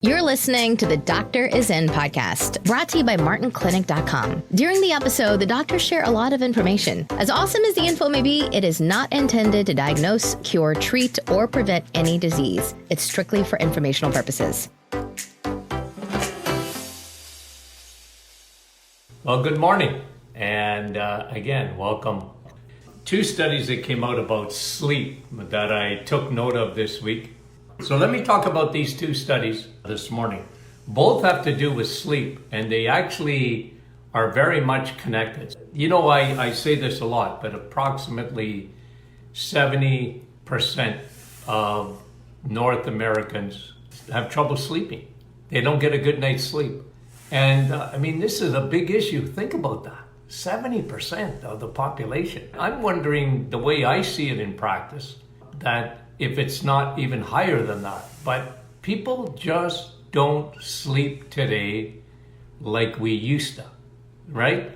You're listening to the Doctor Is In podcast, brought to you by MartinClinic.com. During the episode, the doctors share a lot of information. As awesome as the info may be, it is not intended to diagnose, cure, treat, or prevent any disease. It's strictly for informational purposes. Well, good morning. And again, welcome. Two studies that came out about sleep that I took note of this week. So let me talk about these two studies this morning. Both have to do with sleep, and they actually are very much connected. You know, I say this a lot, but approximately 70% of North Americans have trouble sleeping. They don't get a good night's sleep. And this is a big issue. Think about that. 70% of the population. I'm wondering, the way I see it in practice, that if it's not even higher than that. But people just don't sleep today like we used to, right?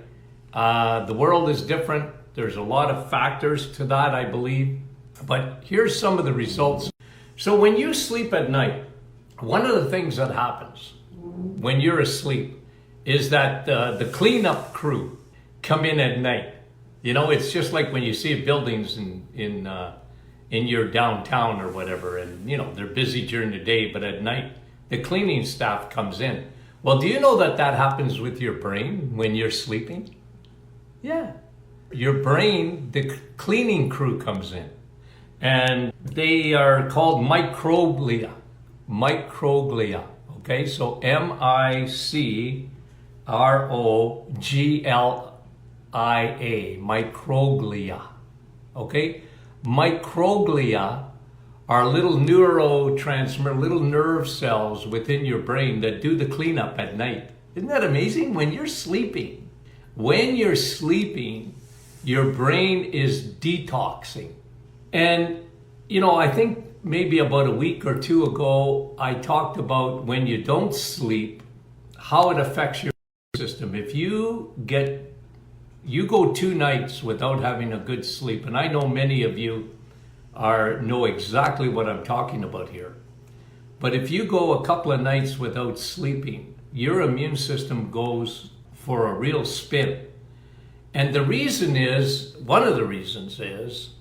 The world is different. There's a lot of factors to that, I believe. But here's some of the results. So when you sleep at night, one of the things that happens when you're asleep is that the cleanup crew come in at night. You know, it's just like when you see buildings in your downtown or whatever, and you know, they're busy during the day, but at night, the cleaning staff comes in. Well, do you know that happens with your brain when you're sleeping? Yeah. Your brain, the cleaning crew comes in, and they are called microglia. Microglia, okay? So M-I-C-R-O-G-L-I-A, microglia, okay? Microglia are little neurotransmitter, little nerve cells within your brain that do the cleanup at night. Isn't that amazing? When you're sleeping, your brain is detoxing. And, you know, I think maybe about a week or two ago, I talked about when you don't sleep, how it affects your system. If you go 2 nights without having a good sleep, and I know many of you know exactly what I'm talking about here. But if you go a couple of nights without sleeping, your immune system goes for a real spin. And one of the reasons is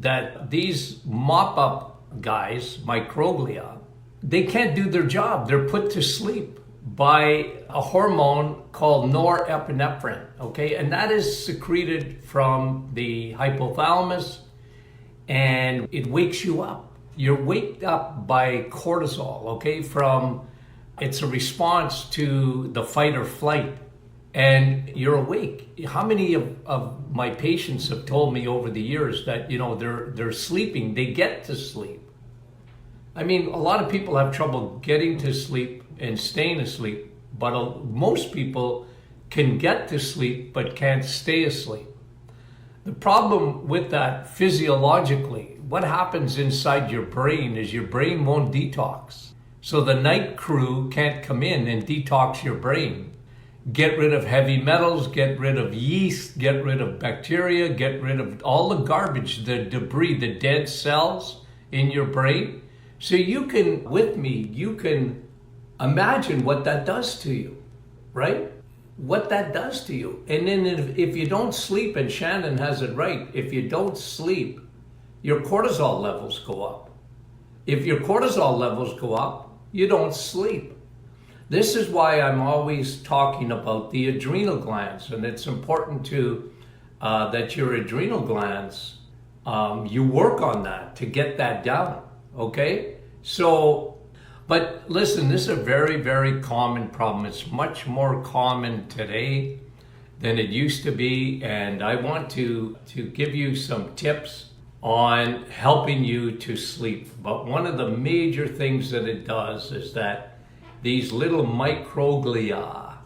that these mop-up guys, microglia, they can't do their job. They're put to sleep by a hormone called norepinephrine, okay? And that is secreted from the hypothalamus, and it wakes you up. You're waked up by cortisol, okay? It's a response to the fight or flight, and you're awake. How many of my patients have told me over the years that, you know, they're sleeping, they get to sleep? I mean, a lot of people have trouble getting to sleep and staying asleep, but most people can get to sleep but can't stay asleep. The problem with that physiologically, what happens inside your brain is your brain won't detox. So the night crew can't come in and detox your brain. Get rid of heavy metals, get rid of yeast, get rid of bacteria, get rid of all the garbage, the debris, the dead cells in your brain. So you can imagine what that does to you, right? What that does to you. And then if you don't sleep, and Shannon has it right, if you don't sleep, your cortisol levels go up. If your cortisol levels go up, you don't sleep. This is why I'm always talking about the adrenal glands, and it's important that your adrenal glands, you work on that to get that down, okay? But listen, this is a very, very common problem. It's much more common today than it used to be. And I want to give you some tips on helping you to sleep. But one of the major things that it does is that these little microglia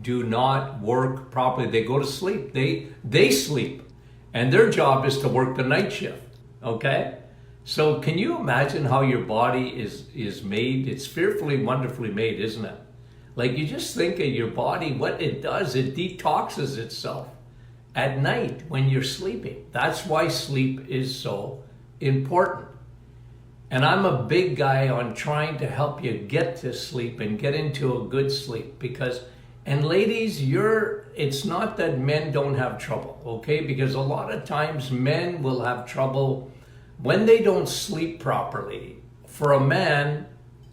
do not work properly. They go to sleep. They sleep. And their job is to work the night shift, okay? So can you imagine how your body is made? It's fearfully, wonderfully made, isn't it? Like, you just think of your body, what it does, it detoxes itself at night when you're sleeping. That's why sleep is so important. And I'm a big guy on trying to help you get to sleep and get into a good sleep because, and ladies, it's not that men don't have trouble, okay? Because a lot of times men will have trouble when they don't sleep properly. For a man,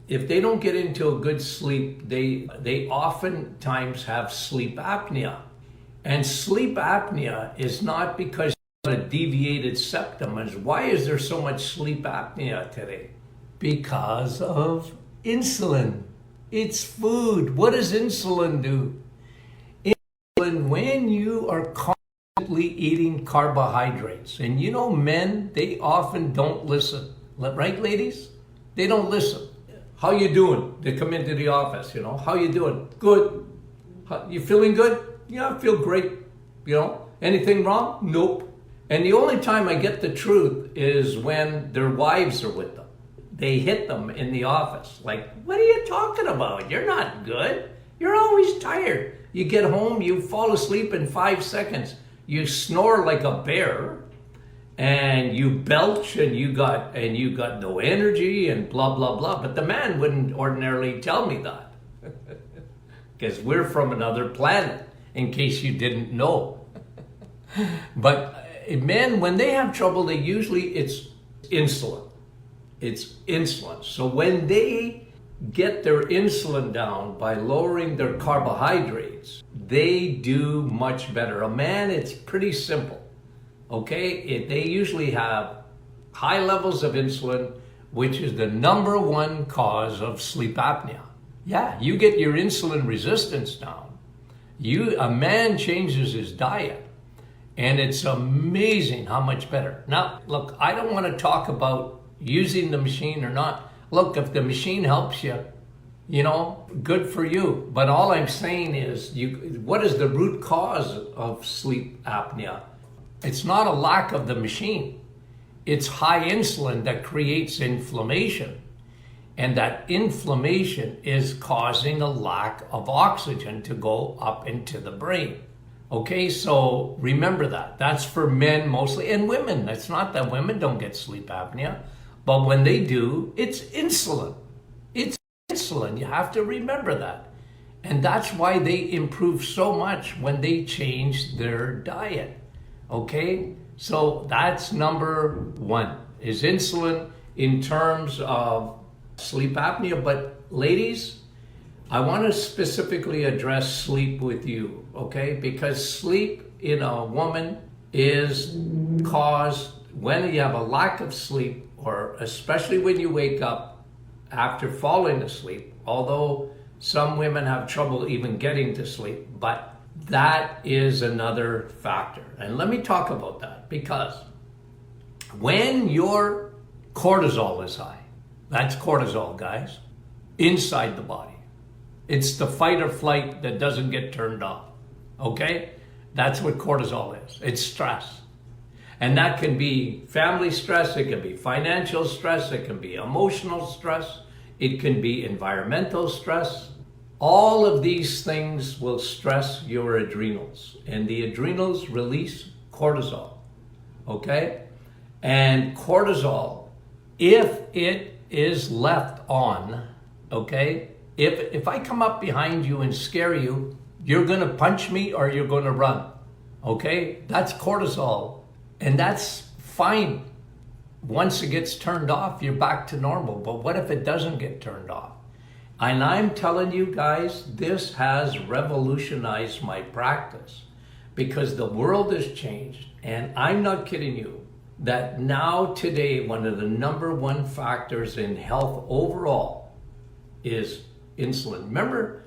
if they don't get into a good sleep, they oftentimes have sleep apnea. And sleep apnea is not because you have a deviated septum. Why is there so much sleep apnea today? Because of insulin. It's food. What does insulin do? Insulin, when you are constantly eating carbohydrates, and you know men, they often don't listen. Right, ladies? They don't listen. How you doing? They come into the office, how you doing? Good. You feeling good? Yeah, I feel great. Anything wrong? Nope. And the only time I get the truth is when their wives are with them. They hit them in the office. Like, what are you talking about? You're not good. You're always tired. You get home, you fall asleep in 5 seconds. You snore like a bear. And you belch and you got no energy and blah, blah, blah. But the man wouldn't ordinarily tell me that. Because we're from another planet, in case you didn't know. But men, when they have trouble, it's insulin. It's insulin. So when they get their insulin down by lowering their carbohydrates, they do much better. A man, it's pretty simple. Okay, they usually have high levels of insulin, which is the number one cause of sleep apnea. Yeah, you get your insulin resistance down. A man changes his diet, and it's amazing how much better. Now, look, I don't want to talk about using the machine or not. Look, if the machine helps you, good for you. But all I'm saying is, what is the root cause of sleep apnea? It's not a lack of the machine. It's high insulin that creates inflammation. And that inflammation is causing a lack of oxygen to go up into the brain. Okay, so remember that. That's for men mostly, and women. It's not that women don't get sleep apnea, but when they do, it's insulin. It's insulin. You have to remember that. And that's why they improve so much when they change their diet. Okay, so that's number one, is insulin in terms of sleep apnea. But ladies, I want to specifically address sleep with you, okay? Because sleep in a woman is caused when you have a lack of sleep, or especially when you wake up after falling asleep, although some women have trouble even getting to sleep, but that is another factor. And let me talk about that, because when your cortisol is high, that's cortisol, guys, inside the body. It's the fight or flight that doesn't get turned off, okay? That's what cortisol is. It's stress. And that can be family stress, it can be financial stress, it can be emotional stress, it can be environmental stress. All of these things will stress your adrenals, and the adrenals release cortisol, okay? And cortisol, if it is left on, okay, if I come up behind you and scare you, you're going to punch me or you're going to run, okay? That's cortisol, and that's fine. Once it gets turned off, you're back to normal. But what if it doesn't get turned off? And I'm telling you guys, this has revolutionized my practice, because the world has changed. And I'm not kidding you, that now today, one of the number one factors in health overall is insulin. Remember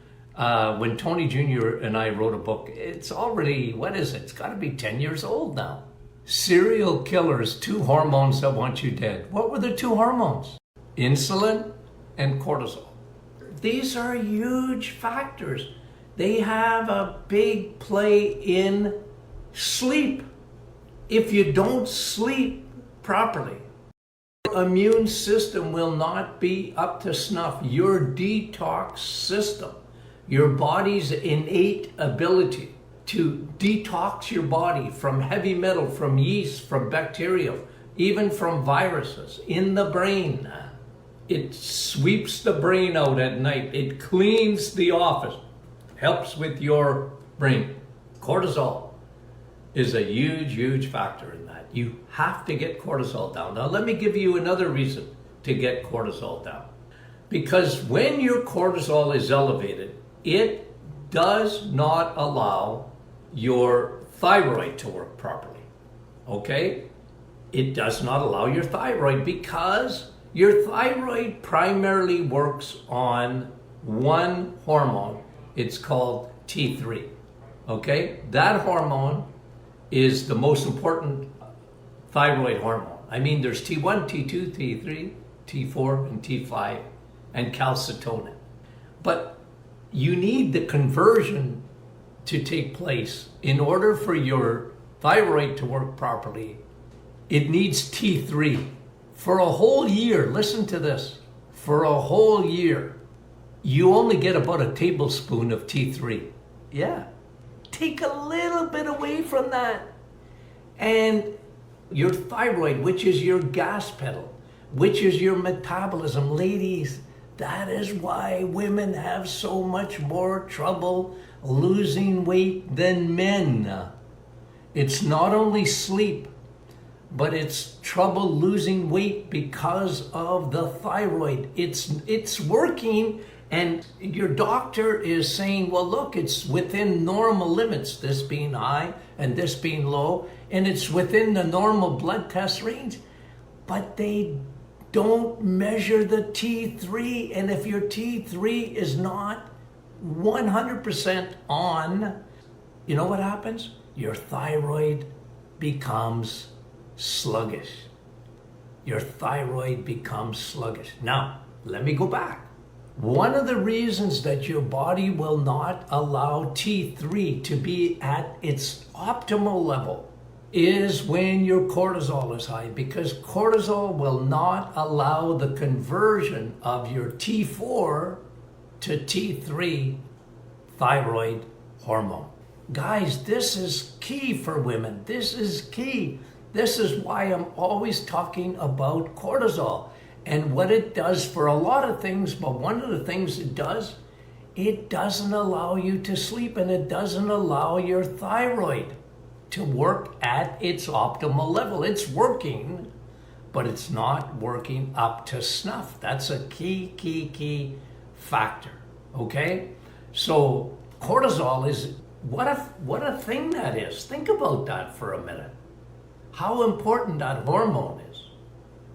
when Tony Jr. and I wrote a book, it's already, it's got to be 10 years old now. Serial killers, 2 hormones that want you dead. What were the 2 hormones? Insulin and cortisol. These are huge factors. They have a big play in sleep. If you don't sleep properly, your immune system will not be up to snuff. Your detox system, your body's innate ability to detox your body from heavy metal, from yeast, from bacteria, even from viruses in the brain. It sweeps the brain out at night. It cleans the office, helps with your brain. Cortisol is a huge, huge factor in that. You have to get cortisol down. Now, let me give you another reason to get cortisol down. Because when your cortisol is elevated, it does not allow your thyroid to work properly. Okay? It does not allow your thyroid because your thyroid primarily works on one hormone. It's called T3. Okay? That hormone is the most important thyroid hormone. I mean, there's T1, T2, T3, T4, and T5, and calcitonin. But you need the conversion to take place in order for your thyroid to work properly. It needs T3. For a whole year, listen to this, for a whole year, you only get about a tablespoon of T3. Yeah. Take a little bit away from that. And your thyroid, which is your gas pedal, which is your metabolism, ladies, that is why women have so much more trouble losing weight than men. It's not only sleep, but it's trouble losing weight because of the thyroid. It's working, and your doctor is saying, well, look, it's within normal limits, this being high and this being low, and it's within the normal blood test range, but they don't measure the T3. And if your T3 is not 100% on, you know what happens? Your thyroid becomes sluggish. Your thyroid becomes sluggish. Now, let me go back. One of the reasons that your body will not allow T3 to be at its optimal level is when your cortisol is high, because cortisol will not allow the conversion of your T4 to T3 thyroid hormone. Guys, this is key for women. This is key. This is why I'm always talking about cortisol and what it does for a lot of things. But one of the things it doesn't allow you to sleep, and it doesn't allow your thyroid to work at its optimal level. It's working, but it's not working up to snuff. That's a key factor, okay? So cortisol is, what a thing that is. Think about that for a minute. How important that hormone is,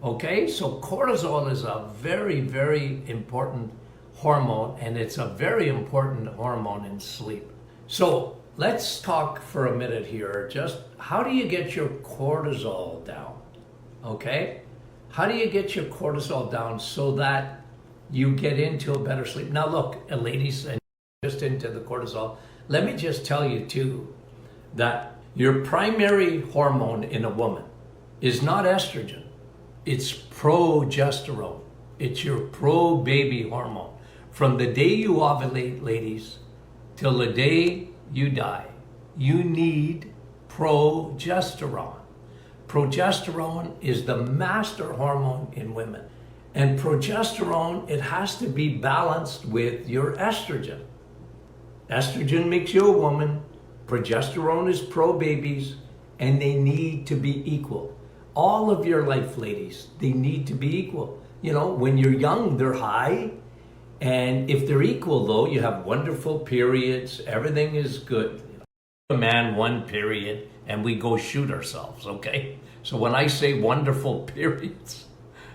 okay? So cortisol is a very, very important hormone, and it's a very important hormone in sleep. So let's talk for a minute here. Just how do you get your cortisol down? Okay? How do you get your cortisol down so that you get into a better sleep? Now look, ladies, and just into the cortisol, let me just tell you too that your primary hormone in a woman is not estrogen. It's progesterone. It's your pro-baby hormone. From the day you ovulate, ladies, till the day you die, you need progesterone. Progesterone is the master hormone in women. And progesterone, it has to be balanced with your estrogen. Estrogen makes you a woman. Progesterone is pro-babies, and they need to be equal. All of your life, ladies, they need to be equal. You know, when you're young, they're high. And if they're equal, though, you have wonderful periods. Everything is good. A man, one period, and we go shoot ourselves, okay? So when I say wonderful periods,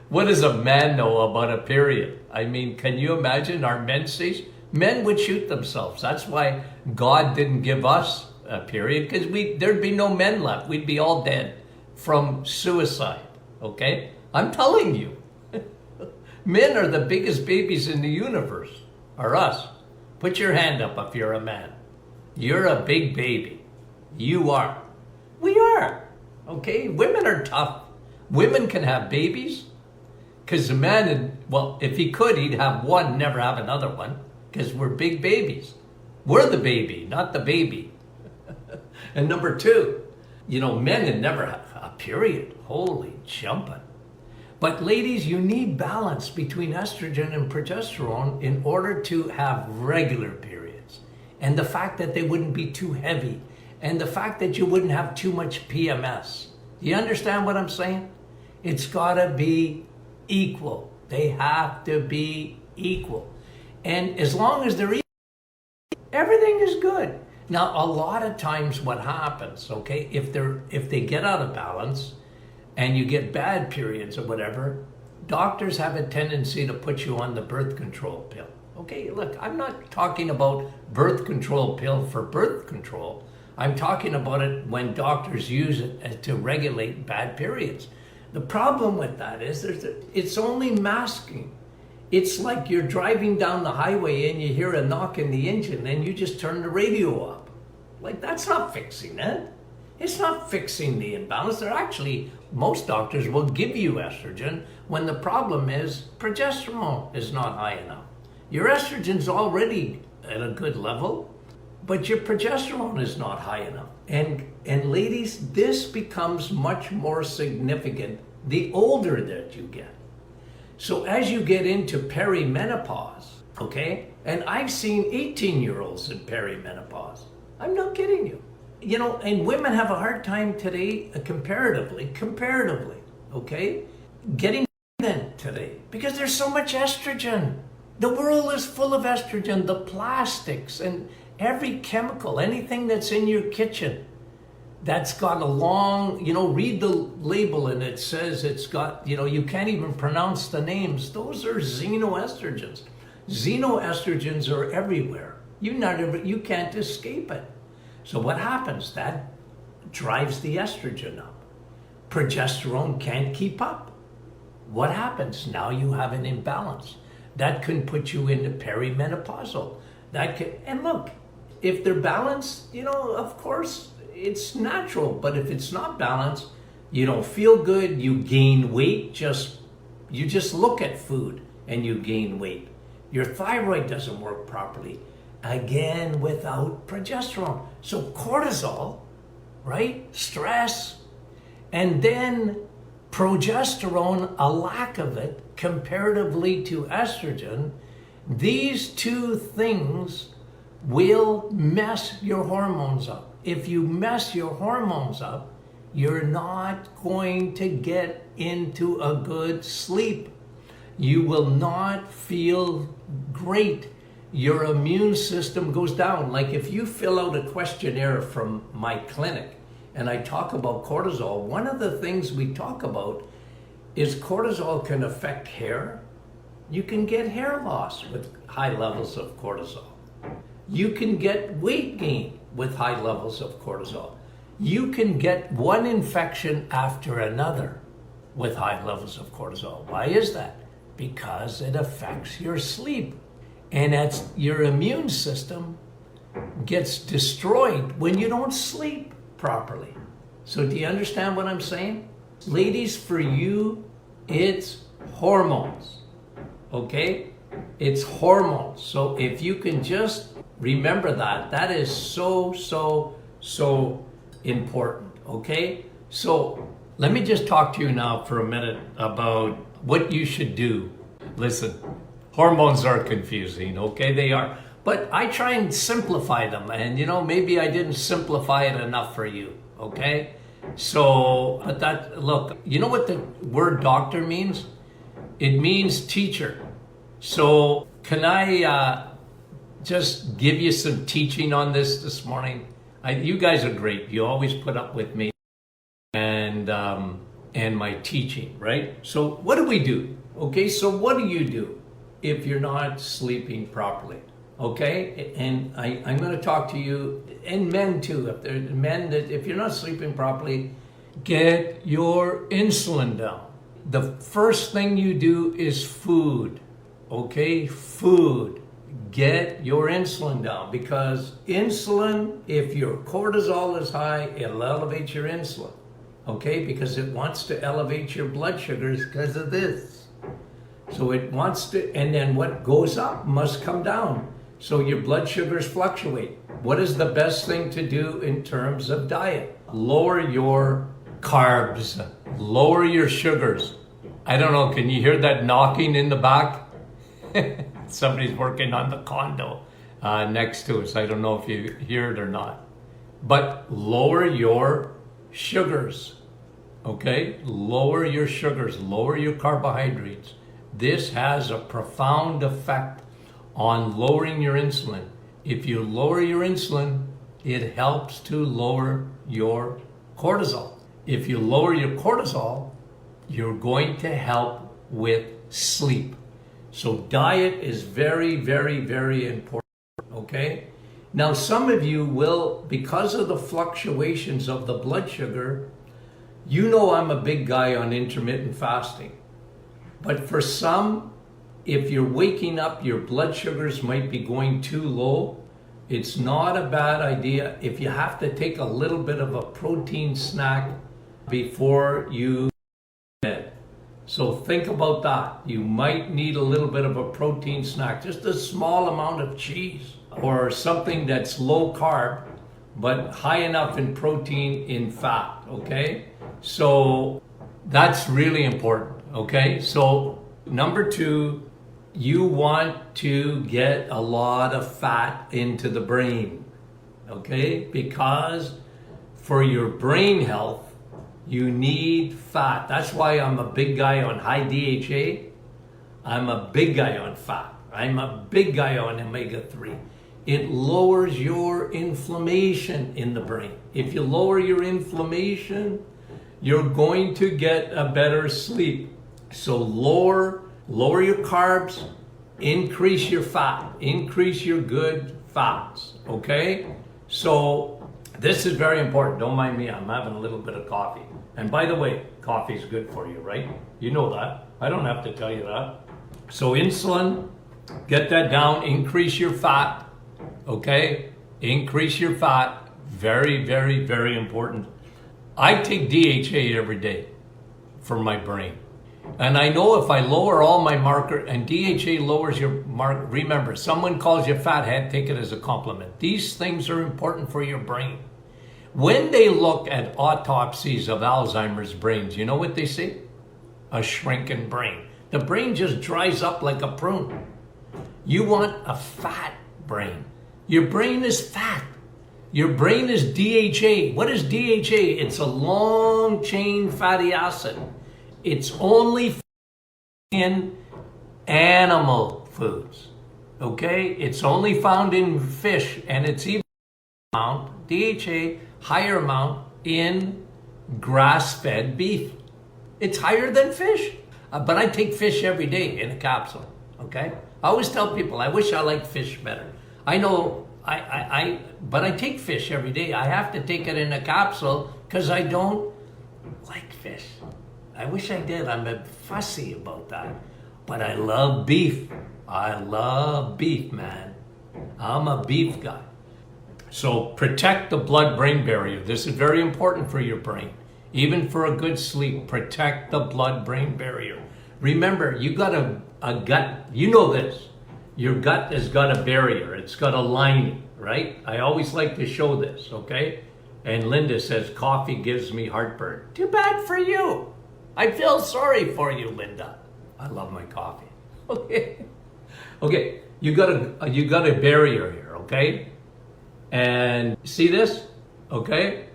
what does a man know about a period? I mean, can you imagine our menses? Men would shoot themselves. That's why God didn't give us a period, because there'd be no men left. We'd be all dead from suicide, okay? I'm telling you. Men are the biggest babies in the universe, are us. Put your hand up if you're a man. You're a big baby. You are. We are, okay? Women are tough. Women can have babies, because the man, well, if he could, he'd have one, never have another one, because we're big babies. We're the baby, not the baby. And number two, you know, men would never a period. Holy jumping. But ladies, you need balance between estrogen and progesterone in order to have regular periods. And the fact that they wouldn't be too heavy. And the fact that you wouldn't have too much PMS. Do you understand what I'm saying? It's gotta be equal. They have to be equal. And as long as they're equal, everything is good. Now, a lot of times what happens, okay, if they get out of balance and you get bad periods or whatever, doctors have a tendency to put you on the birth control pill. Okay, look, I'm not talking about birth control pill for birth control. I'm talking about it when doctors use it to regulate bad periods. The problem with that is it's only masking. It's like you're driving down the highway and you hear a knock in the engine and you just turn the radio up. Like, that's not fixing it. It's not fixing the imbalance. They're actually, most doctors will give you estrogen when the problem is progesterone is not high enough. Your estrogen's already at a good level, but your progesterone is not high enough. And ladies, this becomes much more significant the older that you get. So as you get into perimenopause, okay, and I've seen 18-year-olds in perimenopause. I'm not kidding you. You know, and women have a hard time today, comparatively, okay, getting pregnant today because there's so much estrogen. The world is full of estrogen, the plastics and every chemical, anything that's in your kitchen that's got a long, you know, read the label and it says it's got, you know, you can't even pronounce the names. Those are xenoestrogens. Xenoestrogens are everywhere. You can't escape it. So what happens? That drives the estrogen up. Progesterone can't keep up. What happens? Now you have an imbalance. That can put you into perimenopausal. And look, if they're balanced, you know, of course, it's natural. But if it's not balanced, you don't feel good, you gain weight, you just look at food and you gain weight. Your thyroid doesn't work properly. Again, without progesterone. So cortisol, right? Stress. And then progesterone, a lack of it comparatively to estrogen. These two things will mess your hormones up. If you mess your hormones up, you're not going to get into a good sleep. You will not feel great. Your immune system goes down. Like if you fill out a questionnaire from my clinic and I talk about cortisol, one of the things we talk about is cortisol can affect hair. You can get hair loss with high levels of cortisol. You can get weight gain with high levels of cortisol. You can get one infection after another with high levels of cortisol. Why is that? Because it affects your sleep. And your immune system gets destroyed when you don't sleep properly. So do you understand what I'm saying? Ladies, for you, it's hormones, okay? It's hormones. So if you can just remember that is so, so, so important, okay? So let me just talk to you now for a minute about what you should do. Listen. Hormones are confusing, okay? They are. But I try and simplify them. And, you know, maybe I didn't simplify it enough for you, okay? So, look, you know what the word doctor means? It means teacher. So, can I just give you some teaching on this morning? You guys are great. You always put up with me and my teaching, right? So, what do we do? Okay, so what do you do if you're not sleeping properly, okay? And I'm going to talk to you, and men too, if there's men that if you're not sleeping properly, get your insulin down. The first thing you do is food, okay? Food. Get your insulin down, because insulin, if your cortisol is high, it'll elevate your insulin, okay? Because it wants to elevate your blood sugars because of this. So it wants to, and then what goes up must come down. So your blood sugars fluctuate. What is the best thing to do in terms of diet? Lower your carbs, lower your sugars. I don't know, can you hear that knocking in the back? Somebody's working on the condo next to us. I don't know if you hear it or not. But lower your sugars, okay? Lower your sugars, lower your carbohydrates. This has a profound effect on lowering your insulin. If you lower your insulin, it helps to lower your cortisol. If you lower your cortisol, you're going to help with sleep. So diet is very, very, very important, okay? Now some of you will, because of the fluctuations of the blood sugar, you know I'm a big guy on intermittent fasting. But for some, if you're waking up, your blood sugars might be going too low. It's not a bad idea if you have to take a little bit of a protein snack before you bed. So think about that. You might need a little bit of a protein snack, just a small amount of cheese or something that's low carb, but high enough in protein, in fat, okay? So that's really important, okay? So number 2, you want to get a lot of fat into the brain, okay? Because for your brain health, you need fat. That's why I'm a big guy on high DHA. I'm a big guy on fat. I'm a big guy on omega-3. It lowers your inflammation in the brain. If you lower your inflammation, you're going to get a better sleep. So lower your carbs, increase your fat, increase your good fats, okay? So this is very important. Don't mind me, I'm having a little bit of coffee. And by the way, coffee is good for you, right? You know that. I don't have to tell you that. So insulin, get that down, increase your fat, okay? Increase your fat, very, very, very important. I take DHA every day for my brain. And I know if I lower all my marker, and DHA lowers your marker, remember, someone calls you fathead, take it as a compliment. These things are important for your brain. When they look at autopsies of Alzheimer's brains, you know what they see? A shrinking brain. The brain just dries up like a prune. You want a fat brain. Your brain is fat. Your brain is DHA. What is DHA? It's a long chain fatty acid. It's only in animal foods, okay? It's only found in fish, and it's even amount, DHA, higher amount in grass-fed beef. It's higher than fish, but I take fish every day in a capsule, okay? I always tell people, I wish I liked fish better. I know, but I take fish every day. I have to take it in a capsule because I don't like fish. I wish I did. I'm a fussy about that. But I love beef. I love beef, man. I'm a beef guy. So protect the blood-brain barrier. This is very important for your brain. Even for a good sleep, protect the blood-brain barrier. Remember, you got a gut. You know this. Your gut has got a barrier. It's got a lining, right? I always like to show this, okay? And Linda says, coffee gives me heartburn. Too bad for you. I feel sorry for you, Linda. I love my coffee. Okay. Okay, you got a barrier here, okay? And see this? Okay?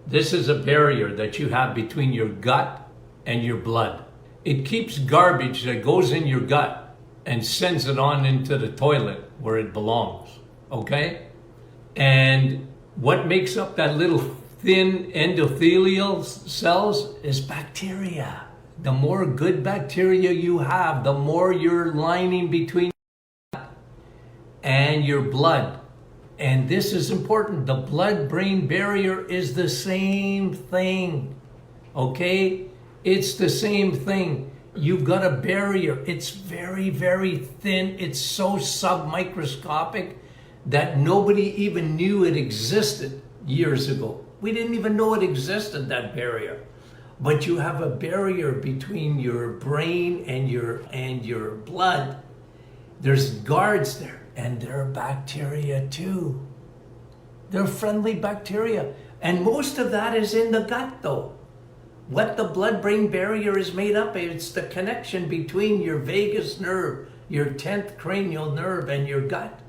This is a barrier that you have between your gut and your blood. It keeps garbage that goes in your gut and sends it on into the toilet where it belongs, okay? And what makes up that little thin endothelial cells is bacteria. The more good bacteria you have, the more you're lining between and your blood. And this is important. The blood-brain barrier is the same thing, okay? It's the same thing. You've got a barrier. It's very, very thin. It's so submicroscopic that nobody even knew it existed years ago. We didn't even know it existed, that barrier. But you have a barrier between your brain and your blood. There's guards there, and they're bacteria too. They're friendly bacteria. And most of that is in the gut though. what the blood-brain barrier is made up of. It's the connection between your vagus nerve, your 10th cranial nerve, and your gut.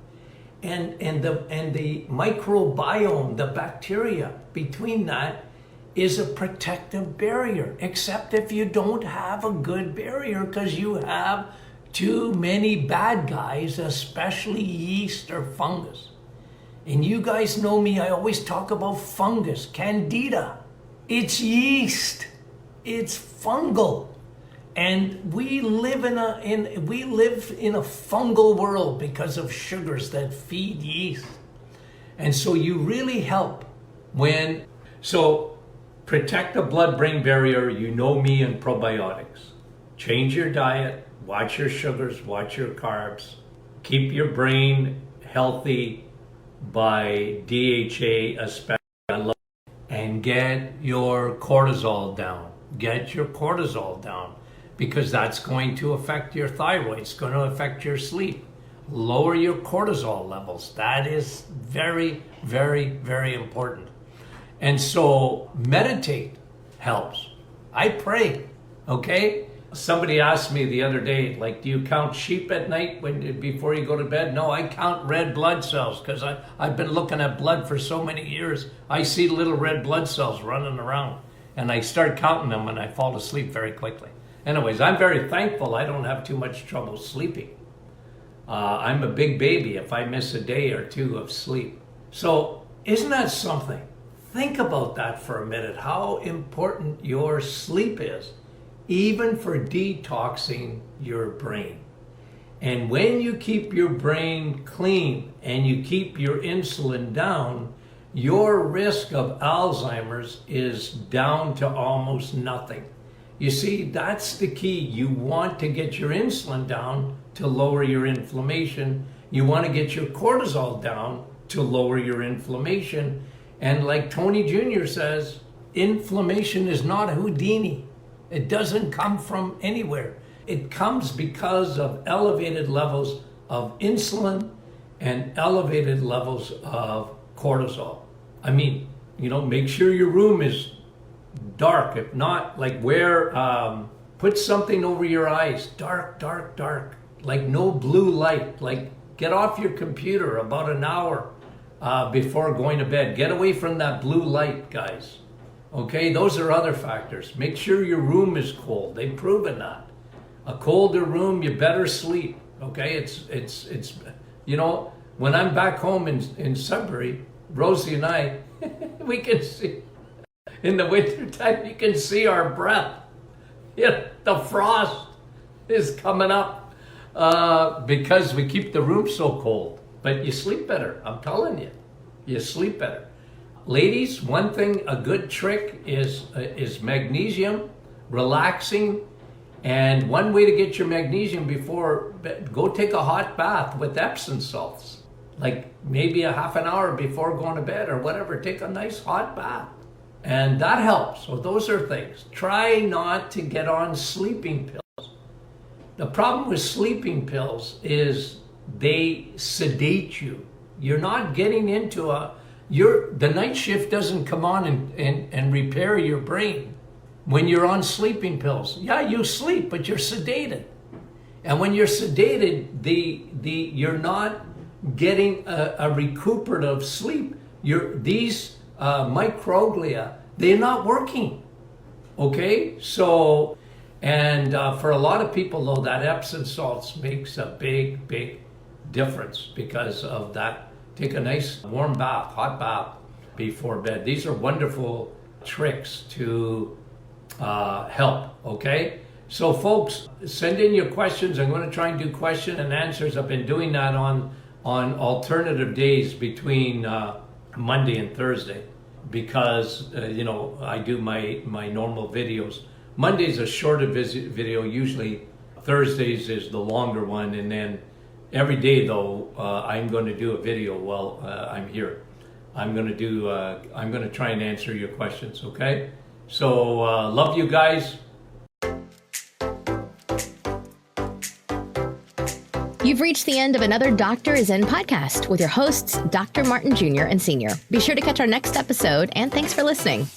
And the microbiome, the bacteria between that, is a protective barrier, except if you don't have a good barrier because you have too many bad guys, especially yeast or fungus. And you guys know me, I always talk about fungus, candida. It's yeast, it's fungal. And we live in a fungal world because of sugars that feed yeast. And so you really help so protect the blood-brain barrier. You know me and probiotics. Change your diet, watch your sugars, watch your carbs. Keep your brain healthy by DHA especially. And get your cortisol down. Get your cortisol down, because that's going to affect your thyroid. It's going to affect your sleep. Lower your cortisol levels. That is very, very, very important. And so meditate helps. I pray, okay? Somebody asked me the other day, like, do you count sheep at night before you go to bed? No, I count red blood cells because I've been looking at blood for so many years. I see little red blood cells running around, and I start counting them and I fall asleep very quickly. Anyways, I'm very thankful I don't have too much trouble sleeping. I'm a big baby if I miss a day or two of sleep. So isn't that something? Think about that for a minute, how important your sleep is, even for detoxing your brain. And when you keep your brain clean and you keep your insulin down, your risk of Alzheimer's is down to almost nothing. You see, that's the key. You want to get your insulin down to lower your inflammation. You want to get your cortisol down to lower your inflammation. And like Tony Jr. says, inflammation is not Houdini. It doesn't come from anywhere. It comes because of elevated levels of insulin and elevated levels of cortisol. I mean, make sure your room is dark. If not, like put something over your eyes. Dark, dark, dark. Like no blue light. Like get off your computer about an hour before going to bed. Get away from that blue light, guys. Okay, those are other factors. Make sure your room is cold. They've proven that. A colder room, you better sleep. Okay, it's when I'm back home in Sudbury, Rosie and I, we can see, in the wintertime, you can see our breath. The frost is coming up because we keep the room so cold. But you sleep better, I'm telling you. You sleep better. Ladies, one thing, a good trick is magnesium, relaxing. And one way to get your magnesium before bed, go take a hot bath with Epsom salts. Like maybe a half an hour before going to bed or whatever, take a nice hot bath. And that helps. So those are things. Try not to get on sleeping pills. The problem with sleeping pills is they sedate you. You're not getting into the night shift doesn't come on and repair your brain when you're on sleeping pills. Yeah, you sleep, but you're sedated. And when you're sedated, you're not getting a recuperative sleep. These microglia, they're not working. Okay? So, and for a lot of people though, that Epsom salts makes a big, big difference because of that. Take a nice warm bath, hot bath before bed. These are wonderful tricks to help, okay? So folks, send in your questions. I'm going to try and do question and answers. I've been doing that on alternative days between Monday and Thursday because, I do my normal videos. Monday's a shorter video. Usually Thursdays is the longer one. And then every day though, I'm going to do a video while I'm here. I'm going to try and answer your questions, okay? So, love you guys. You've reached the end of another Doctor is In podcast with your hosts, Dr. Martin Jr. and Sr. Be sure to catch our next episode, and thanks for listening.